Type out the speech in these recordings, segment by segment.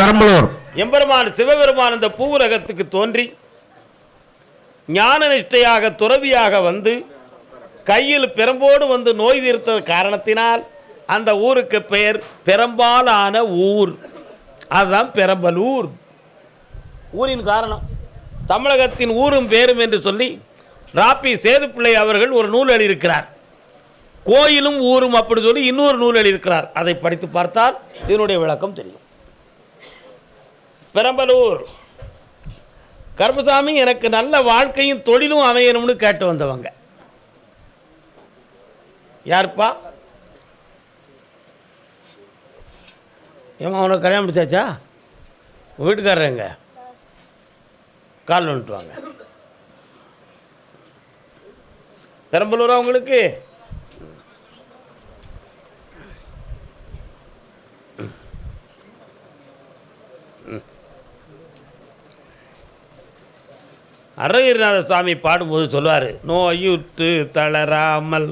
பெரம்பலூர் எம்பெருமான் சிவபெருமான் இந்த பூவுலகத்துக்கு தோன்றி ஞான நிஷ்டையாக துறவியாக வந்து கையில் பெரம்போடு வந்து நோய் தீர்த்தது காரணத்தினால் அந்த ஊருக்கு பெயர் பெரம்பாலான ஊர். அதுதான் பெரம்பலூர். ஊரின் காரணம் தமிழகத்தின் ஊரும் பேரும் என்று சொல்லி ராப்பி சேதுப்பிள்ளை அவர்கள் ஒரு நூல் எழுதியிருக்கிறார். கோயிலும் ஊரும் அப்படி சொல்லி இன்னொரு நூல் எழுதியிருக்கிறார். அதை படித்து பார்த்தால் இதனுடைய விளக்கம் தெரியும். பெரம்பலூர் கருப்பசாமி எனக்கு நல்ல வாழ்க்கையும் தொழிலும் அமையணும்னு கேட்டு வந்தவங்க. யாருப்பா? ஏமா அவனுக்கு கல்யாணம் முடிச்சாச்சா? வீட்டுக்காரர் எங்க? கால் வந்துட்டு வாங்க. பெரம்பலூர் அவங்களுக்கு அருணகிரிநாத சுவாமி பாடும்போது சொல்லுவார், நோயுற்று தளராமல்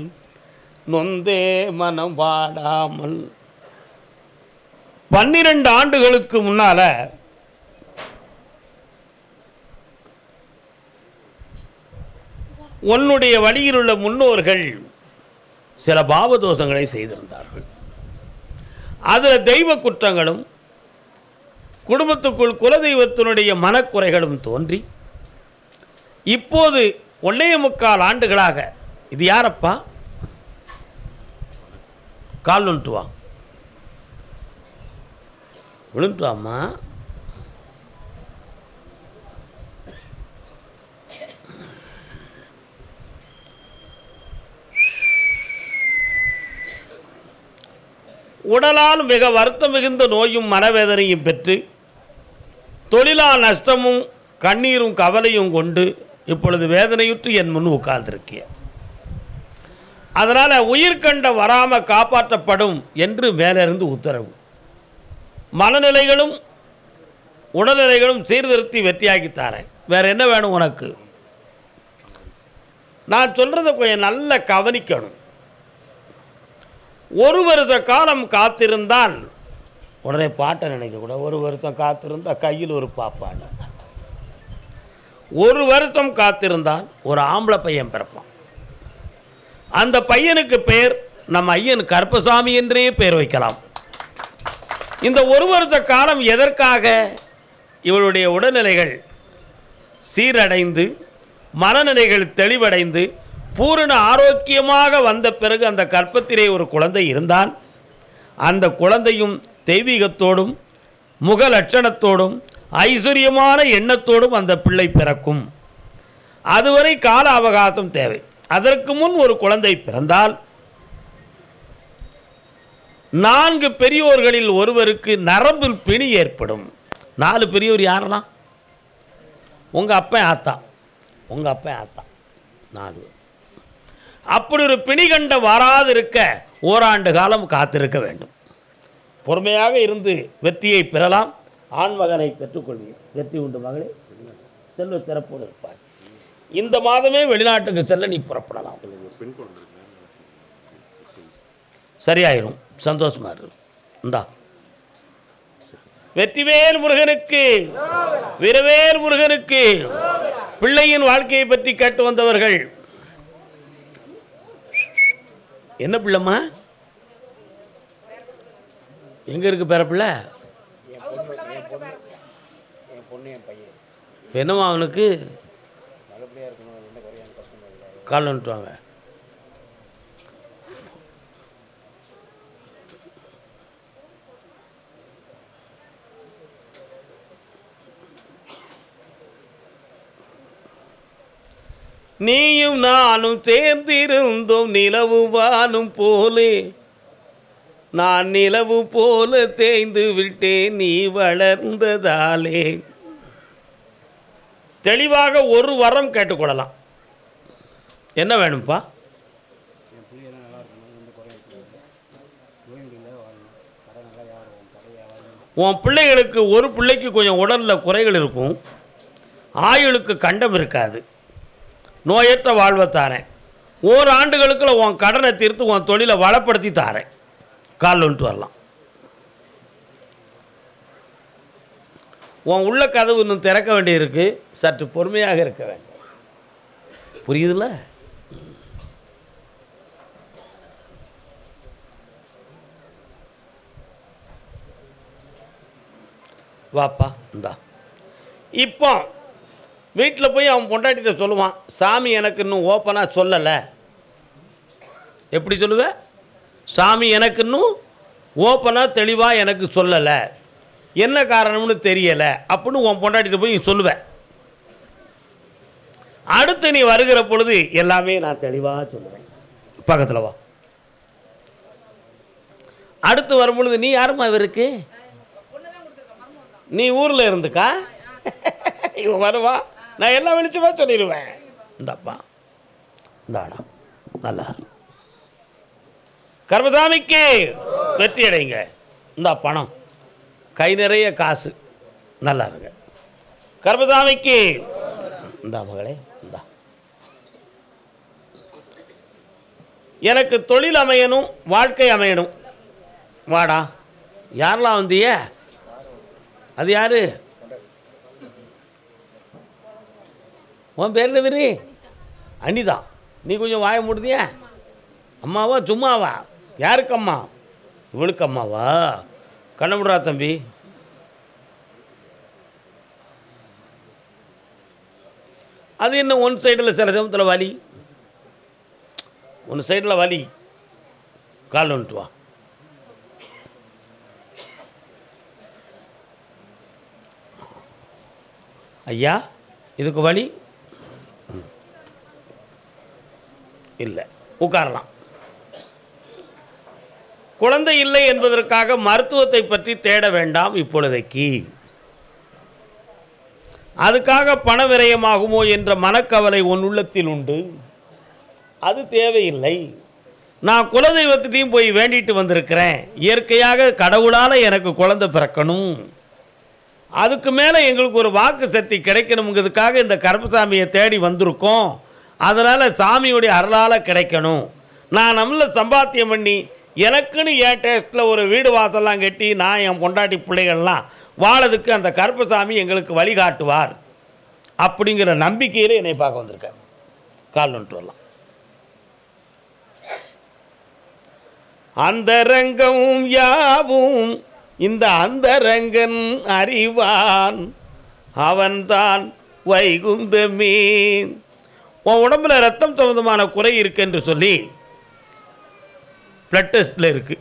நொந்தே மனம் வாடாமல். 12 ஆண்டுகளுக்கு முன்னால உன்னுடைய வழியில் உள்ள முன்னோர்கள் சில பாவதோஷங்களை செய்திருந்தார்கள். அதில் தெய்வ குற்றங்களும் குடும்பத்துக்குள் குலதெய்வத்தினுடைய மனக்குறைகளும் தோன்றி இப்போது 1.25 ஆண்டுகளாக இது யாரப்பா? கால் விழுந்துட்டு வா, விழுந்துட்டு வாம்மா. உடலால் மிக வருத்தம் மிகுந்த நோயும் மனவேதனையும் பெற்று தொழிலால் நஷ்டமும் கண்ணீரும் கவலையும் கொண்டு இப்பொழுது வேதனையுற்று என் முன் உட்கார்ந்திருக்கேன். அதனால் உயிர்கண்ட வராமல் காப்பாற்றப்படும் என்று மேலிருந்து உத்தரவு. மனநிலைகளும் உடல்நிலைகளும் சீர்திருத்தி வெற்றியாக்கித்தாரேன். வேறு என்ன வேணும் உனக்கு? நான் சொல்கிறத கொஞ்சம் நல்லா கவனிக்கணும். 1 வருஷ காலம் காத்திருந்தால் உடனே பாட்டை நினைக்கக்கூடாது. 1 வருஷம் காத்திருந்தால் கையில் ஒரு பாப்பான். 1 வருஷம் காத்திருந்தால் ஒரு ஆம்பளை பையன் பிறப்பான். அந்த பையனுக்கு பெயர் நம்ம ஐயன் கருப்பசாமி என்றே பெயர் வைக்கலாம். இந்த 1 வருஷ காலம் எதற்காக? இவளுடைய உடல்நிலைகள் சீரடைந்து மனநிலைகள் தெளிவடைந்து பூரண ஆரோக்கியமாக வந்த பிறகு அந்த கர்ப்பத்திலே ஒரு குழந்தை இருந்தால் அந்த குழந்தையும் தெய்வீகத்தோடும் முக லட்சணத்தோடும் ஐஸ்வர்யமான எண்ணத்தோடும் அந்த பிள்ளை பிறக்கும். அதுவரை கால அவகாசம் தேவை. அதற்கு முன் ஒரு குழந்தை பிறந்தால் 4 பெரியோர்களில் ஒருவருக்கு நரம்பில் பிணி ஏற்படும். 4 பெரியோர் யாரெல்லாம்? உங்கள் அப்பன் ஆத்தா, உங்கள் அப்பன் ஆத்தா 4. அப்படி ஒரு பிணி கண்ட வராதிருக்க ஓராண்டு காலம் காத்திருக்க வேண்டும். பொறுமையாக இருந்து வெற்றியை பெறலாம். ஆண்மகனை பெற்றுக்கொள்வீர். வெற்றி உண்டு மகளே, செல்வ சிறப்போடு இருப்பார். இந்த மாதமே வெளிநாட்டுக்கு செல்ல நீ புறப்படலாம். சரியாயிரும். சந்தோஷமா இருக்கும். இந்தா வெற்றிவேல் முருகனுக்கு, வீரவேல் முருகனுக்கு. பிள்ளையின் வாழ்க்கையை பற்றி கேட்டு வந்தவர்கள் என்ன பிள்ளைம்மா? எங்க இருக்கு பேரப்பிள்ளை? என்னம்மா அவனுக்கு? கால் வந்துட்டு வாங்க. நீயும் நானும் சேர்ந்திருந்தோம் நிலவு வானும் போலே, நான் நிலவு போல தேய்ந்து விட்டேன் நீ வளர்ந்ததாலே. தெளிவாக ஒரு வரம் கேட்டுக்கொள்ளலாம். என்ன வேணும்ப்பா? உன் பிள்ளைகளுக்கு ஒரு பிள்ளைக்கு கொஞ்சம் உடலில் குறைகள் இருக்கும். ஆயுளுக்கு கண்டம் இருக்காது. நோயற்ற வாழ்வை தாரேன். 1 ஆண்டுகளுக்குள்ள உன் கடனை தீர்த்து உன் தொழிலை வளப்படுத்தி தாரேன். கால் வந்துட்டு வரலாம். உன் உள்ள கதவு இன்னும் திறக்க வேண்டியிருக்கு, சற்று பொறுமையாக இருக்க வேண்டும். புரியுதுல்ல? வாப்பா இந்தா. இப்போ வீட்டில் போய் அவன் பொண்டாட்டிகிட்ட சொல்லுவான், சாமி எனக்கு இன்னும் ஓப்பனாக சொல்லலை. எப்படி சொல்லுவேன்? சாமி எனக்கு இன்னும் ஓப்பனாக தெளிவாக எனக்கு சொல்லலை, என்ன காரணம்னு தெரியலை அப்படின்னு உன் பொண்டாட்டிகிட்ட போய் நீ சொல்லுவேன். அடுத்து நீ வருகிற பொழுது எல்லாமே நான் தெளிவாக சொல்லுவேன். பக்கத்தில் வா. அடுத்து வரும் பொழுது நீ யாருமா இவருக்கு? நீ ஊரில் இருந்துக்கா? இவன் வருவா, நான் எல்லாம் வெளிச்சமாக சொல்லிடுவேன். இந்தப்பா இந்தாடா நல்லா கர்மசாமிக்கு வெற்றி அடைங்க. இந்த பணம் கை நிறைய காசு, நல்லா இருங்க. கர்மசாமிக்கு இந்தா மகளே, இந்தா. எனக்கு தொழில் அமையணும், வாழ்க்கை அமையணும். வாடா. யாரெல்லாம் வந்திய? அது யாரு? உன் பேர் என்ன பேரு? அனிதா. நீ கொஞ்சம் வாய மூடுதிய. அம்மாவா சும்மாவா? யாருக்கு அம்மா? இவளுக்கு அம்மாவா? கண்ணமுடுறா தம்பி. அது என்ன ஒன் சைடில் சில சமயத்தில் வலி, ஒன் சைடில் வலி, கால் வந்துட்டு வா. ஐயா இதுக்கு வலி இல்லை, உட்காரலாம். குழந்தை இல்லை என்பதற்காக மருத்துவத்தை பற்றி தேட வேண்டாம் இப்பொழுதைக்கு. அதுக்காக பண விரயமாகுமோ என்ற மனக்கவலை உன் உள்ளத்தில் உண்டு, அது தேவையில்லை. நான் குலதெய்வத்திட்டையும் போய் வேண்டிட்டு வந்திருக்கிறேன், இயற்கையாக கடவுளால் எனக்கு குழந்தை பிறக்கணும், அதுக்கு மேலே எங்களுக்கு ஒரு வாக்கு சக்தி கிடைக்கணுங்கிறதுக்காக இந்த கருப்பசாமியை தேடி வந்திருக்கோம். அதனால் சாமியுடைய அருளால் கிடைக்கணும். நான் நம்மள சம்பாத்தியம் பண்ணி எனக்குன்னு என் டேஸ்ட்டில் ஒரு வீடு வாசல்லாம் கட்டி நான் என் பொண்டாட்டி பிள்ளைகள்லாம் வாழதுக்கு அந்த கருப்பசாமி எங்களுக்கு வழிகாட்டுவார் அப்படிங்கிற நம்பிக்கையில் என்னை பார்க்க வந்திருக்கேன். கால் வந்துட்டு வரலாம். அந்த ரங்கம் யாவும் இந்த அந்தரங்கன் அறிவான், அவன்தான் வைகுந்தமே. உன் உடம்புல ரத்தம் சம்பந்தமான குறை இருக்கு என்று சொல்லி பிளட் டெஸ்டில் இருக்கு.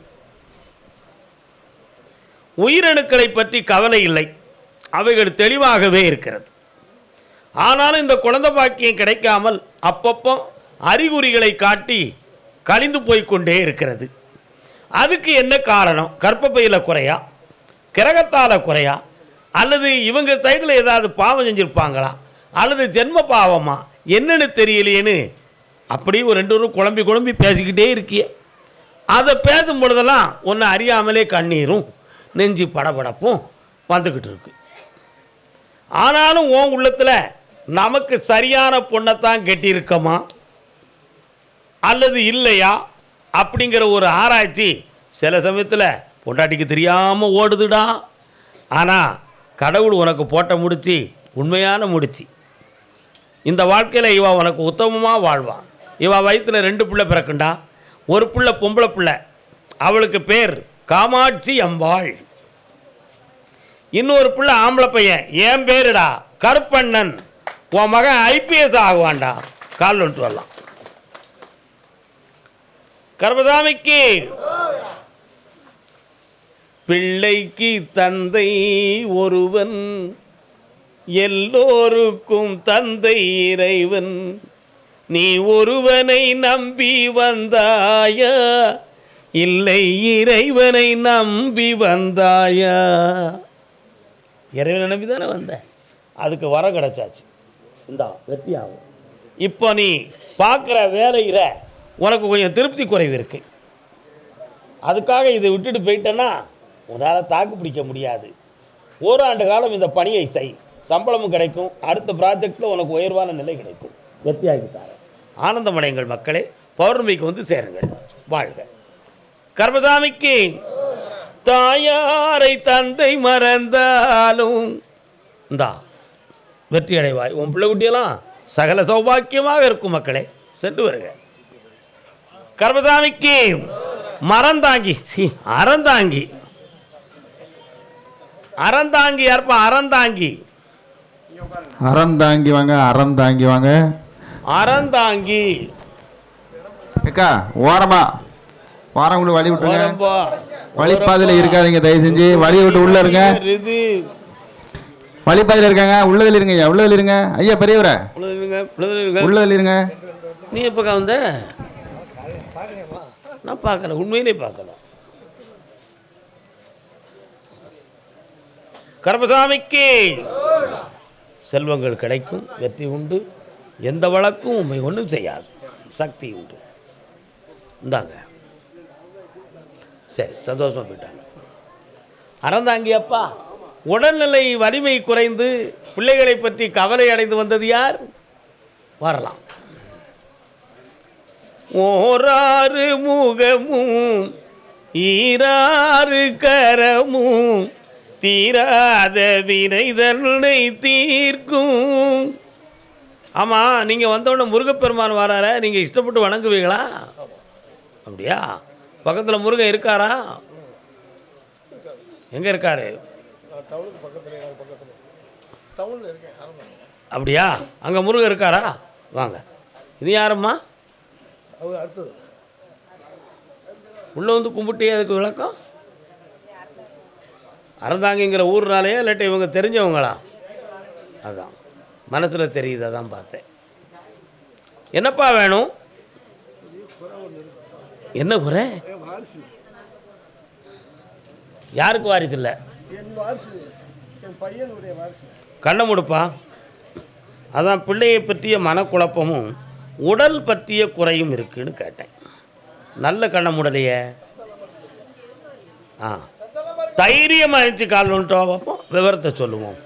உயிரணுக்களை பற்றி கவலை இல்லை, அவைகள் தெளிவாகவே இருக்கிறது. ஆனாலும் இந்த குழந்தை பாக்கியம் கிடைக்காமல் அப்பப்போ அறிகுறிகளை காட்டி கழிந்து போய்கொண்டே இருக்கிறது. அதுக்கு என்ன காரணம்? கர்ப்பப்பையில் குறையா, கிரகத்தால் குறையா, அல்லது இவங்க சைடில் ஏதாவது பாவம் செஞ்சுருப்பாங்களா, அல்லது ஜென்ம பாவமா, என்னன்னு தெரியலையேன்னு அப்படி ஒரு ரெண்டு பேரும் குழம்பி பேசிக்கிட்டே இருக்கிய. அதை பேசும் பொழுதெல்லாம் ஒன்று அறியாமலே கண்ணீரும் நெஞ்சு படபடப்பும் வந்துக்கிட்டு இருக்கு. ஆனாலும் உன் உள்ளத்தில் நமக்கு சரியான பொண்ணைத்தான் கட்டியிருக்கமா அல்லது இல்லையா அப்படிங்கிற ஒரு ஆராய்ச்சி சில சமயத்தில் பொண்டாட்டிக்கு தெரியாமல் ஓடுதுடா. ஆனால் கடவுள் உனக்கு போட்ட முடிச்சு உண்மையான முடிச்சு. இந்த வாழ்க்கையில் இவா உனக்கு உத்தமமாக வாழ்வான். இவா வயிற்றில் 2 பிள்ளை பிறக்குண்டா. ஒரு பிள்ளை பொம்பளை பிள்ளை, அவளுக்கு பேர் காமாட்சி அம்பாள். இன்னொரு பிள்ளை ஆம்பளை பையன், என் பேருடா கருப்பண்ணன். உன் மகன் ஐபிஎஸ் ஆகுவான்டா. கால் வந்துட்டு வரலாம். கர்மசாமிக்கு பிள்ளைக்கு தந்தை ஒருவன், எல்லோருக்கும் தந்தை இறைவன். நீ ஒருவனை நம்பி வந்தாயா, இல்லை இறைவனை நம்பி வந்தாயா? இறைவனை நம்பி தானே வந்த, அதுக்கு வர கிடைச்சாச்சு. இந்தா வெற்றி ஆகும். இப்போ நீ பார்க்குற வேலையில் உனக்கு கொஞ்சம் திருப்தி குறைவு இருக்குது. அதுக்காக இதை விட்டுட்டு போயிட்டேன்னா உன்னால் தாக்கு பிடிக்க முடியாது. ஓராண்டு காலம் இந்த பணியை செய், சம்பளமும் கிடைக்கும், அடுத்த ப்ராஜெக்டில் உனக்கு உயர்வான நிலை கிடைக்கும். வெற்றியாகித்தார ஆனந்தமடைங்கள் மக்களே. பௌர்ணமிக்கு வந்து சேருங்கள். வாழ்க. கர்மசாமிக்கு தாயாரை தந்தை மறந்தாலும் இந்தா வெற்றி அடைவாய். உன் பிள்ளை குட்டியெல்லாம் சகல சௌபாக்கியமாக இருக்கும். மக்களே சென்று வருக. கர்மசாமிக்கு மரந்தாங்கி அறந்தாங்கி அறந்தாங்கி யார்ப்பா? அறந்தாங்கி அறந்தாங்கி வாங்க, அறந்தாங்கி வாங்க. அறந்தாங்கி அக்கா ஓரமா வாரவங்களை வழி விட்டுருங்க. வழிப்பாதையில் இருக்காதீங்க, தயவு செஞ்சு வழி விட்டு உள்ள இருங்க. வழிப்பாதையில் இருக்காங்க, உள்ளதில் இருங்க ஐயா, உள்ளதில் இருங்க ஐயா. பெரியவரை உள்ளதில் இருங்க. நீ எப்போ வந்த? நான் பார்க்கல, உண்மையிலே பார்க்கல. கர்மசாமிக்கு செல்வங்கள் கிடைக்கும், வெற்றி உண்டு, எந்த வழக்கும் உண்மை ஒன்றும் செய்யாது, சக்தி உண்டு. இந்தாங்க. சரி, சந்தோஷமாக போயிட்டாங்க. அறந்தாங்கி அப்பா, உடல்நிலை வலிமை குறைந்து பிள்ளைகளை பற்றி கவலை அடைந்து வந்தது யார்? வரலாம். ஓராறு முகமும் ஈராறு கரமும் தீராத வினை தன்னை தீர்க்கும். ஆமாம், நீங்கள் வந்தவுடனே முருகப்பெருமான் வரார, நீங்கள் இஷ்டப்பட்டு வணங்குவீங்களா? அப்படியா? பக்கத்தில் முருகன் இருக்காரா? எங்கே இருக்காரு? அப்படியா? அங்கே முருகன் இருக்காரா? வாங்க. இது யாரம்மா? உள்ள வந்து கும்பிட்டே அதுக்கு விளக்கம்? அறந்தாங்கிங்கிற ஊர்னாலேயே இல்லாட்டி இவங்க தெரிஞ்சவங்களா? அதான் மனசில் தெரியுது, அதான் பார்த்தேன். என்னப்பா வேணும்? என்ன குறை? யாருக்கு வாரிசு இல்லை? கண்ணை முடுப்பா. அதான் பிள்ளையை பற்றிய மனக்குழப்பமும் உடல் பற்றிய குறையும் இருக்குன்னு கேட்டேன். நல்ல கண்ணை முடலையே. தைரியமாக இருந்துச்சு. கால் வந்துட்டோம், பார்ப்போம், விவரத்தை சொல்லுவோம்.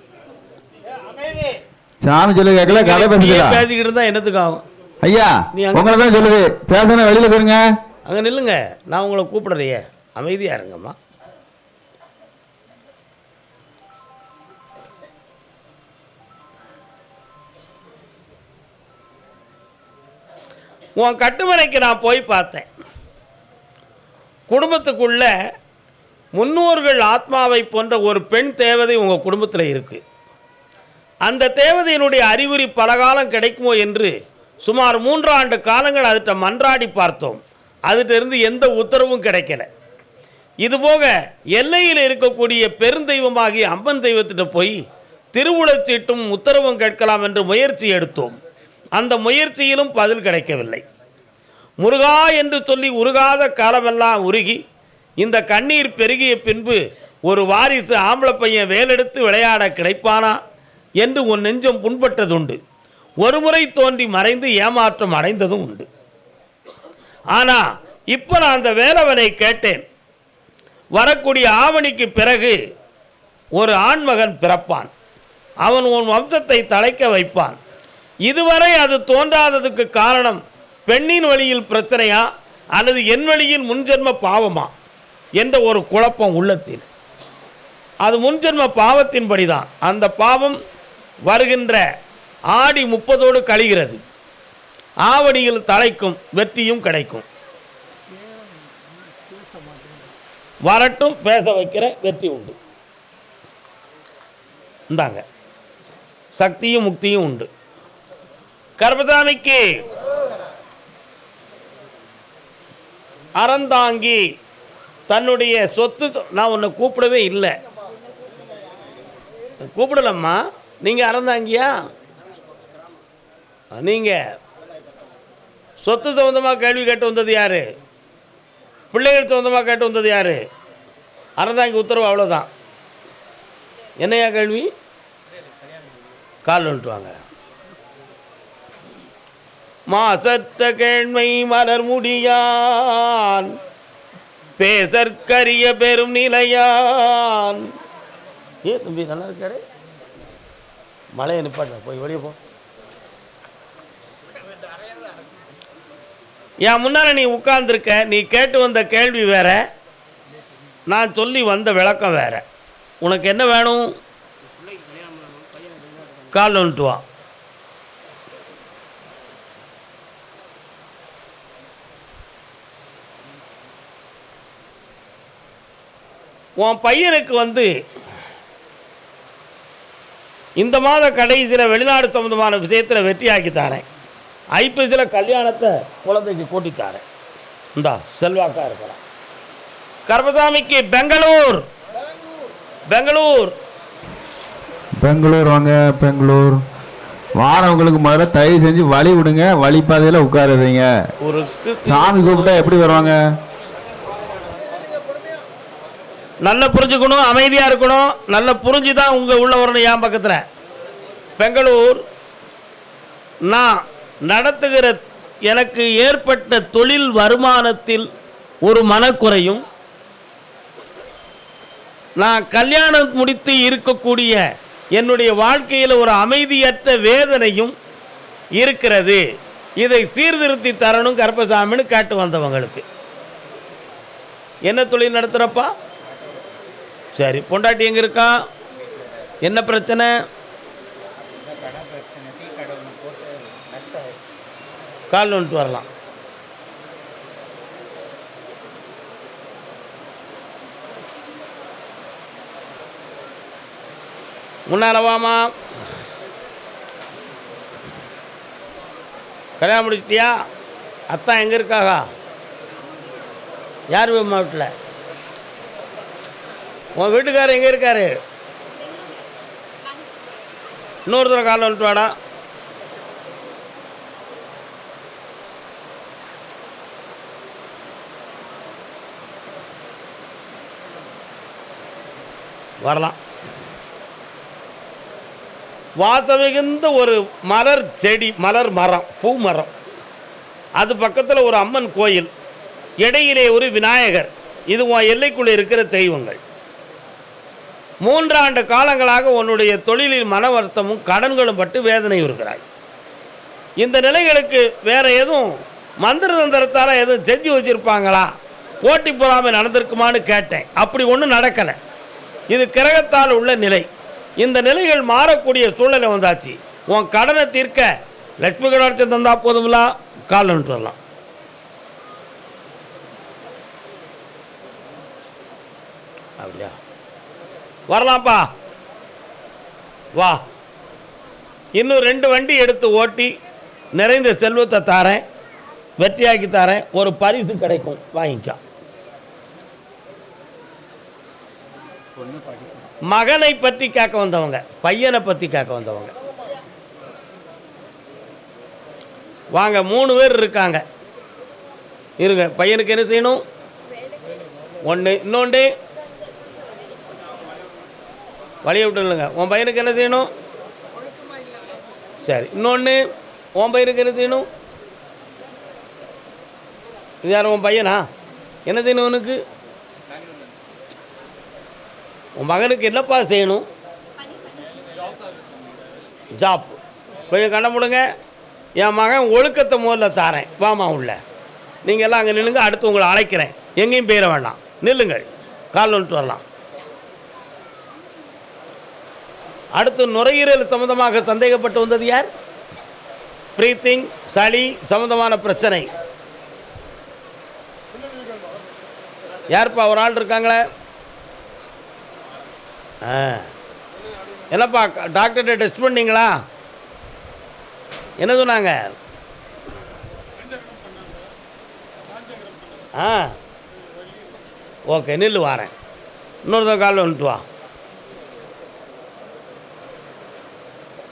சாமி சொல்லி கேட்கல, கதை பேசிக்கிட்டு இருந்தா என்னத்துக்கு ஆகும் ஐயா? நீ உங்களை தான் சொல்லுது, பேசுன வெளியில போயிருங்க. அங்கே நில்லுங்க, நான் உங்களை கூப்பிடுறையே, அமைதியாக இருங்கம்மா. உன் கட்டுமனைக்கு நான் போய் பார்த்தேன். குடும்பத்துக்குள்ள முன்னோர்கள் ஆத்மாவை போன்ற ஒரு பெண் தேவதை உங்கள் குடும்பத்தில் இருக்குது. அந்த தேவதையினுடைய அறிகுறி பலகாலம் கிடைக்குமோ என்று சுமார் 3 ஆண்டு காலங்கள் அதுகிட்ட மன்றாடி பார்த்தோம். அதுகிட்ட எந்த உத்தரவும் கிடைக்கல. இதுபோக எல்லையில் இருக்கக்கூடிய பெருந்தெய்வமாகிய அம்மன் தெய்வத்திட்ட போய் திருவுளச்சீட்டும் உத்தரவும் கேட்கலாம் என்று முயற்சி எடுத்தோம். அந்த முயற்சியிலும் பதில் கிடைக்கவில்லை. முருகா என்று சொல்லி உருகாத காலமெல்லாம் உருகி இந்த கண்ணீர் பெருகிய பின்பு ஒரு வாரிசு ஆம்பளை பையன் வேலெடுத்து விளையாட கிடைப்பானா என்று உன் நெஞ்சம் புண்பட்டதுண்டு. ஒரு முறை தோன்றி மறைந்து ஏமாற்றம் அடைந்ததும் உண்டு. ஆனால் இப்போ நான் அந்த வேலவனை கேட்டேன். வரக்கூடிய ஆவணிக்கு பிறகு ஒரு ஆண்மகன் பிறப்பான். அவன் உன் வம்சத்தை தழைக்க வைப்பான். இதுவரை அது தோன்றாததுக்கு காரணம் பெண்ணின் வழியில் பிரச்சனையா அல்லது என் வழியில் முன்ஜென்ம பாவமா என்ற ஒரு குழப்பம் உள்ளத்தில். அது முன்ஜென்ம பாவத்தின்படிதான். அந்த பாவம் வருகின்ற ஆடி 30 கழிகிறது. ஆவணியில் தழைக்கும், வெற்றியும் கிடைக்கும். வரட்டும், பேச வைக்கிற வெற்றி உண்டு. இந்தாங்க, சக்தியும் முக்தியும் உண்டு. கர்மசாமிக்கு அறந்தாங்கி தன்னுடைய சொத்து. நான் உன்னை கூப்பிடவே இல்லை, கூப்பிடலம்மா. நீங்கள் அறந்தாங்கியா? நீங்கள் சொத்து சம்பந்தமாக கேள்வி கேட்டு வந்தது யார்? பிள்ளைகள் சம்பந்தமாக கேட்டு வந்தது யார்? அறந்தாங்கி உத்தரவு, அவ்வளோதான். என்னையா கேள்வி? கால் வந்துட்டு வாங்க. மாசற்ற கேண்மை மலர் முடியான் பேசற்கரிய பெரும் நிலையான். தம்பி நல்லா இருக்காரு. மழையை நிப்பாட்ட, போய் வெளியே போ. என் முன்னால் நீ உட்கார்ந்துருக்க. நீ கேட்டு வந்த கேள்வி வேற, நான் சொல்லி வந்த விளக்கம் வேற. உனக்கு என்ன வேணும்? கால் வந்துட்டு வா. உன் பையனுக்கு இந்த மாத கடைசியில் வெளிநாடு சம்பந்தமான விஷயத்தில் வெற்றியாக்கி தரேன். ஐபிஎஸ்சில் கல்யாணத்தை குழந்தைக்கு கூட்டித்தாரேன். இந்தா செல்வாக்கா இருக்கிறான். கருப்பசாமிக்கு பெங்களூர் பெங்களூர் பெங்களூர் வாங்க. பெங்களூர் வாரவங்களுக்கு முதல்ல தயவு செஞ்சு வழி விடுங்க. வழிப்பாதையில் உட்காருறீங்க. சாமி கூப்பிட்டா எப்படி வருவாங்க? நல்லா புரிஞ்சுக்கணும், அமைதியாக இருக்கணும். நல்லா புரிஞ்சு தான் உங்கள் உள்ள வரணும். என் பக்கத்தில் பெங்களூர் நான் நடத்துகிற எனக்கு ஏற்பட்ட தொழில் வருமானத்தில் ஒரு மனக்குறையும், நான் கல்யாணம் முடித்து இருக்கக்கூடிய என்னுடைய வாழ்க்கையில் ஒரு அமைதியற்ற வேதனையும் இருக்கிறது. இதை சீர்திருத்தி தரணும் கருப்பசாமின்னு கேட்டு வந்தவங்களுக்கு. என்ன தொழில் நடத்துகிறப்பா? சரி, பொண்டாட்டி எங்கே இருக்கா? என்ன பிரச்சனை? கால் வந்துட்டு வரலாம். முன்னால வாமா. கல்யாணம் முடிச்சிட்டியா? அத்தா எங்கே இருக்காகா? யார் வீட்டில்? உன் வீட்டுக்காரர் எங்கே இருக்காரு? இன்னொரு தடவை கால் வந்துட்டு வாடா. வரலாம். வாசமிகுந்த ஒரு மலர் செடி, மலர் மரம், பூ மரம், அது பக்கத்தில் ஒரு அம்மன் கோயில், இடையிலே ஒரு விநாயகர். இது உன் எல்லைக்குள்ளே இருக்கிற தெய்வங்கள். 3 ஆண்டு காலங்களாக உன்னுடைய தொழிலில் மன வருத்தமும் கடன்களும் பட்டு வேதனை இருக்கிறாய். இந்த நிலைகளுக்கு வேற எதுவும் மந்திர தந்திரத்தால் எதுவும் செஞ்சு வச்சுருப்பாங்களா? போட்டி பொறாமை நடந்திருக்குமான்னு கேட்டேன். அப்படி ஒன்றும் நடக்கலை. இது கிரகத்தால் உள்ள நிலை. இந்த நிலைகள் மாறக்கூடிய சூழ்நிலை வந்தாச்சு. உன் கடனை தீர்க்க லட்சுமி கடாட்சம் தந்தா போதுங்களா? கால் வந்துட்டு வரலாம். அப்படியா? வரலாம்ப்பா, வா. இன்னும் 2 வண்டி எடுத்து ஓட்டி நிறைந்த செல்வத்தை தாரேன், வெற்றியாக்கி தாரேன். ஒரு பரிசு கிடைக்கும், வாங்கிக்க. மகனை பற்றி கேட்க வந்தவங்க, பையனை பற்றி கேட்க வந்தவங்க வாங்க. 3 பேர் இருக்காங்க. இருங்க. பையனுக்கு என்ன செய்யணும்? 1. இன்னொன்று வழியை விட்டு இல்லைங்க. உன் பையனுக்கு என்ன செய்யணும்? சரி. இன்னொன்று உன் பையனுக்கு என்ன செய்யணும்? இது யார்? உன் பையனா? என்ன செய்யணும் உனக்கு? உன் மகனுக்கு என்னப்பா செய்யணும்? ஜாப். கொஞ்சம் கண்ண முடுங்க. என் மகன் ஒழுக்கத்தை முதல்ல தாரேன், வாமா உள்ள. நீங்கள் எல்லாம் அங்கே நில்லுங்க. அடுத்து உங்களை அழைக்கிறேன். எங்கேயும் போயிட வேண்டாம், நில்லுங்கள். கால் வந்துட்டு வரலாம். அடுத்து நுரையீரல் சம்பந்தமாக சந்தேகப்பட்டு வந்தது யார்? பிரீத்திங், சளி சம்பந்தமான பிரச்சனை யாருப்பா? ஒரு ஆள் இருக்காங்களே. என்னப்பா டாக்டர்கிட்ட டெஸ்ட் பண்ணிங்களா? என்ன சொன்னாங்க? ஓகே, நில்லு, வாரேன். இன்னொரு கால் வந்துட்டு வா.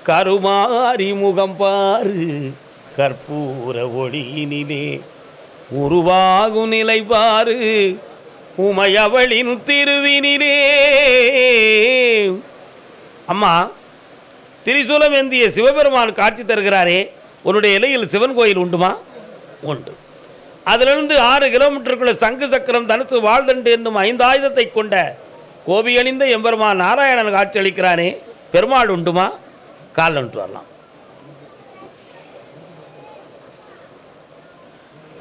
கருமாரி முகம் பாரு, கற்பூர ஒளியினிலே உருவாகும் நிலை பாரு, உமையவளின் திருவினிலே. அம்மா, திரிசூலம் ஏந்திய சிவபெருமான் காட்சி தருகிறாரே, உன்னுடைய இலையில் சிவன் கோயில் உண்டுமா? உண்டு. அதிலிருந்து 6 கிலோமீட்டருக்குள்ள சங்கு சக்கரம் தனுசு வாழ்தண்டு என்னும் 5 ஆயுதத்தை கொண்ட கோபி அணிந்த எம்பெருமான் நாராயணன் காட்சி அளிக்கிறானே, பெருமாள் உண்டுமா? கால் வந்துட்டு வரலாம்.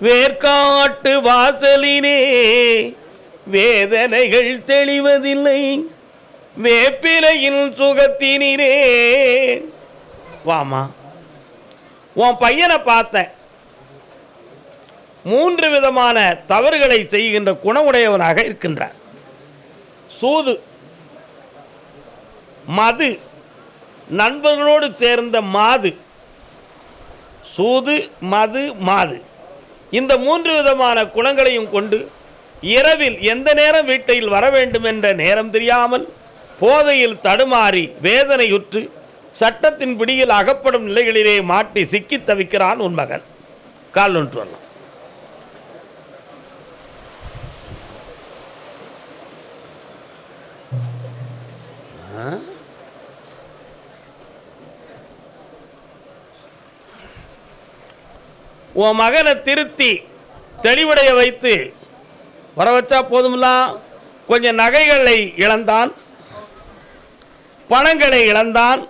வேர்க்காட்டு வாசலினே வேதனைகள் தெளிவதில்லை, வேப்பிலையின் சுகத்தினிலே வாமா, உன் பையனை பார்த்தேன், 3 விதமான தவறுகளை செய்கின்ற குணமுடையவனாக இருக்கின்றான். சூது, மது, நண்பர்களோடு சேர்ந்த மாது. சூது, மது, மாது, இந்த 3 விதமான குணங்களையும் கொண்டு இரவில் எந்த நேரம் வீட்டில் வர வேண்டும் என்ற நேரம் தெரியாமல் போதையில் தடுமாறி வேதனையுற்று சட்டத்தின் பிடியில் அகப்படும் நிலைகளிலே மாட்டி சிக்கி தவிக்கிறான் உன் மகன். கால் ஒன்று வரலாம். உன் மகனை திருத்தி தெளிவடைய வைத்து வர வச்சா போதுமில்ல. கொஞ்சம் நகைகளை இழந்தான், பணங்களை இழந்தான்,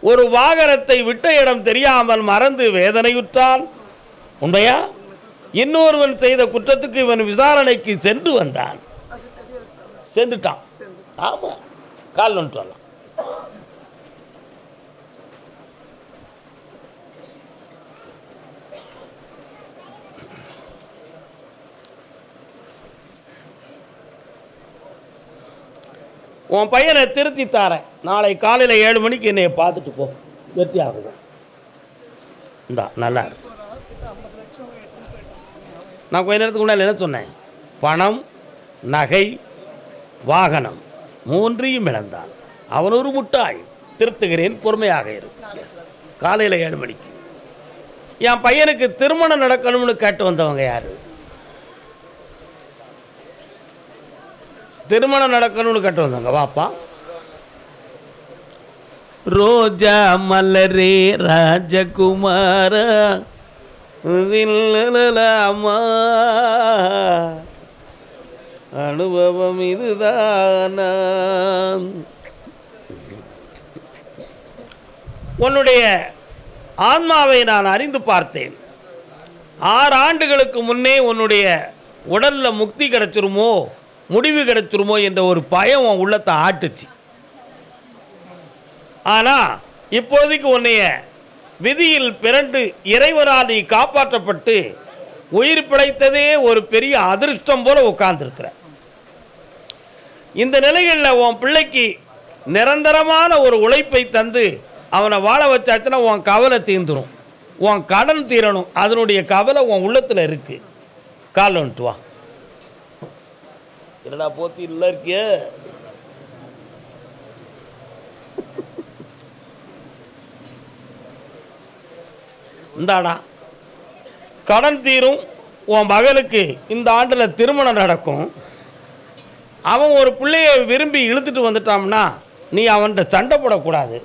ஒரு வாகனத்தை விட்ட இடம் தெரியாமல் மறந்து வேதனையுற்றான். உண்மையா? இன்னொருவன் செய்த குற்றத்துக்கு இவன் விசாரணைக்கு சென்று வந்தான், சென்றுட்டான். ஆமாம், கால் ஒன்று வரலாம். உன் பையனை திருத்தி தாரேன். நாளை காலையில் 7 மணிக்கு என்னை பார்த்துட்டு போ, வெற்றி ஆகுது. இந்தா நல்லா இருக்கு. நான் கொஞ்ச நேரத்துக்கு முன்னாடி என்ன சொன்னேன்? பணம், நகை, வாகனம் 3ஐயும் இழந்தான். அவன் ஒரு முட்டாள். திருத்துகிறேன், பொறுமையாக இருக்கு. காலையில் 7 மணிக்கு என் பையனுக்கு திருமணம் நடக்கணும்னு கேட்டு வந்தவங்க யாரு? திருமணம் நடக்கணும்னு கேட்டு வந்தாங்க. வாப்பா. ரோஜா மலரே ராஜகுமார அம்மா, அனுபவம் இதுதானா? உன்னுடைய ஆன்மாவை நான் அறிந்து பார்த்தேன். 6 ஆண்டுகளுக்கு முன்னே உன்னுடைய உடல்ல முக்தி கிடைச்சிருமோ, முடிவு கிடைச்சிருமோ என்ற ஒரு பயம் உன் உள்ளத்தை ஆட்டுச்சு. ஆனால் இப்போதைக்கு உன்னைய விதியில் பிறண்டு இறைவரால் நீ காப்பாற்றப்பட்டு உயிர் பிழைத்ததே ஒரு பெரிய அதிர்ஷ்டம் போல உட்கார்ந்துருக்கிற. இந்த நிலைகளில் உன் பிள்ளைக்கு நிரந்தரமான ஒரு உழைப்பை தந்து அவனை வாழ வச்சாச்சுன்னா உன் கவலை தீர்ந்துடும், உன் கடன் தீரணும். அதனுடைய கவலை உன் உள்ளத்தில் இருக்குது. கால் வந்துட்டு வா. என்னடா போத்தி இல்லை இருக்கிய? இந்தாடா, கடன் தீரும். உன் மகளுக்கு இந்த ஆண்டில் திருமணம் நடக்கும். அவன் ஒரு பிள்ளையை விரும்பி இழுத்துட்டு வந்துட்டான்னா நீ அவன்கிட்ட சண்டை போடக்கூடாது.